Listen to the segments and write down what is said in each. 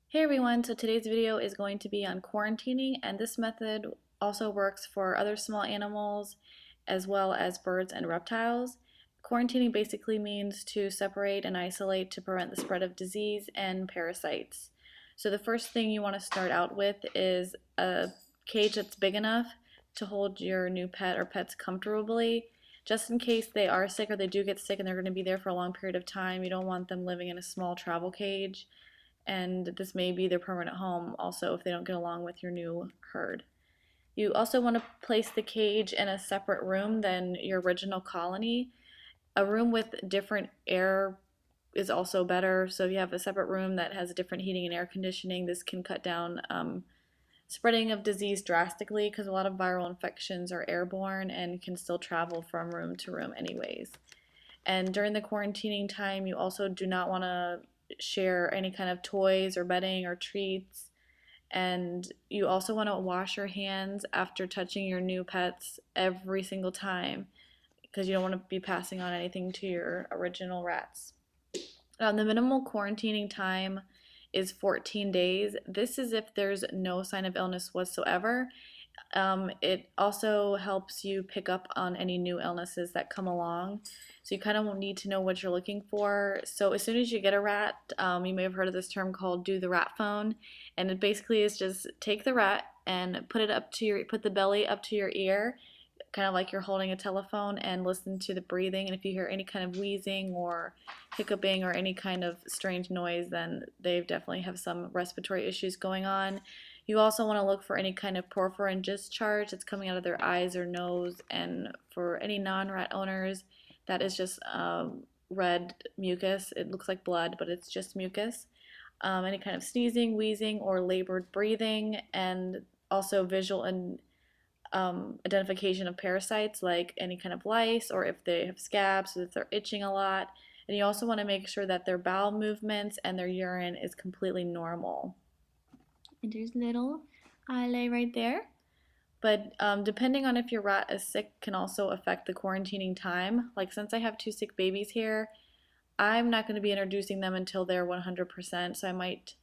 Hey everyone, so today's video is going to be on quarantining, and this method also works for other small animals as well as birds and reptiles. Quarantining basically means to separate and isolate to prevent the spread of disease and parasites. So the first thing you want to start out with is a cage that's big enough to hold your new pet or pets comfortably. Just in case they are sick or they do get sick and they're going to be there for a long period of time, you don't want them living in a small travel cage, and this may be their permanent home also if they don't get along with your new herd. You also want to place the cage in a separate room than your original colony. A room with different air is also better. So if you have a separate room that has different heating and air conditioning, this can cut down spreading of disease drastically, because a lot of viral infections are airborne and can still travel from room to room anyways. And during the quarantining time, you also do not want to share any kind of toys or bedding or treats. And you also want to wash your hands after touching your new pets every single time, because you don't want to be passing on anything to your original rats. The minimal quarantining time is 14 days. This is if there's no sign of illness whatsoever. It also helps you pick up on any new illnesses that come along. So you kind of need to know what you're looking for. So as soon as you get a rat, you may have heard of this term called do the rat phone. And it basically is just take the rat and put the belly up to your ear, kind of like you're holding a telephone, and listen to the breathing. And if you hear any kind of wheezing or hiccuping or any kind of strange noise, then they definitely have some respiratory issues going on. You also want to look for any kind of porphyrin discharge that's coming out of their eyes or nose. And for any non-rat owners, that is just red mucus. It looks like blood, but it's just mucus. Any kind of sneezing, wheezing, or labored breathing, and also visual and identification of parasites like any kind of lice, or if they have scabs, or if they're itching a lot. And you also want to make sure that their bowel movements and their urine is completely normal. And there's little Ile right there. But depending on if your rat is sick can also affect the quarantining time. Like, since I have two sick babies here, I'm not going to be introducing them until they're 100%, so I might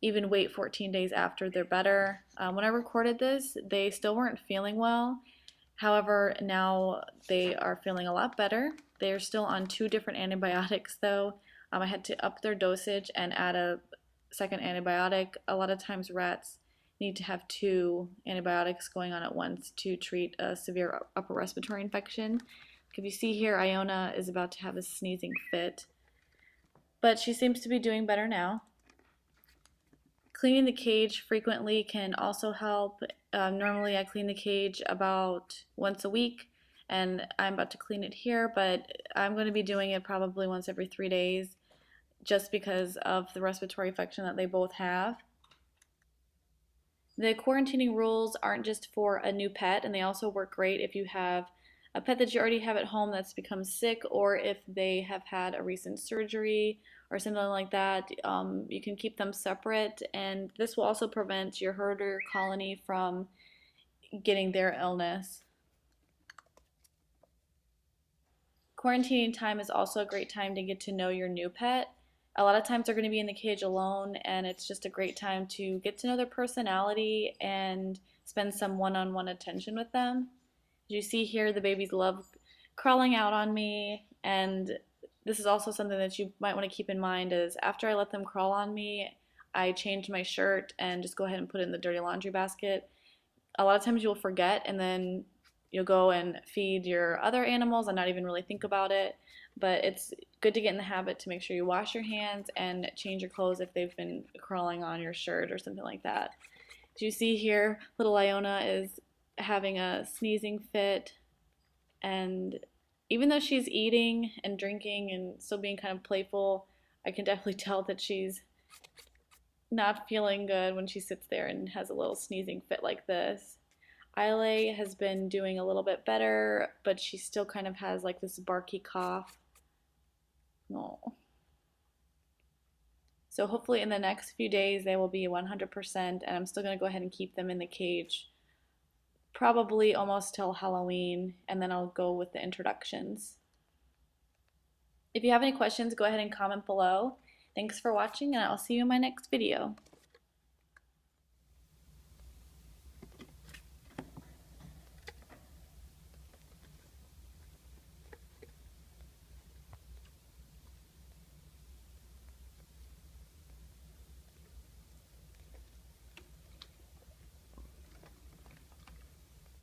even wait 14 days after they're better. When I recorded this, they still weren't feeling well. However, now they are feeling a lot better. They are still on 2 different antibiotics though. I had to up their dosage and add a second antibiotic. A lot of times rats need to have 2 antibiotics going on at once to treat a severe upper respiratory infection. If you see here, Iona is about to have a sneezing fit, but she seems to be doing better now. Cleaning the cage frequently can also help. Normally I clean the cage about once a week, and I'm about to clean it here, but I'm going to be doing it probably once every 3 days, just because of the respiratory infection that they both have. The quarantining rules aren't just for a new pet, and they also work great if you have a pet that you already have at home that's become sick, or if they have had a recent surgery or something like that. You can keep them separate, and this will also prevent your herder colony from getting their illness. Quarantining time is also a great time to get to know your new pet. A lot of times they're going to be in the cage alone, and it's just a great time to get to know their personality and spend some one-on-one attention with them. As you see here, the babies love crawling out on me, and this is also something that you might want to keep in mind is after I let them crawl on me, I change my shirt and just go ahead and put it in the dirty laundry basket. A lot of times you'll forget, and then you'll go and feed your other animals and not even really think about it. But it's good to get in the habit to make sure you wash your hands and change your clothes if they've been crawling on your shirt or something like that. As you see here, little Iona is having a sneezing fit, and even though she's eating and drinking and still being kind of playful, I can definitely tell that she's not feeling good when she sits there and has a little sneezing fit like this. Ile has been doing a little bit better, but she still kind of has like this barky cough. No. So hopefully in the next few days they will be 100%, and I'm still going to go ahead and keep them in the cage probably almost till Halloween, and then I'll go with the introductions. If you have any questions, go ahead and comment below. Thanks for watching, and I'll see you in my next video.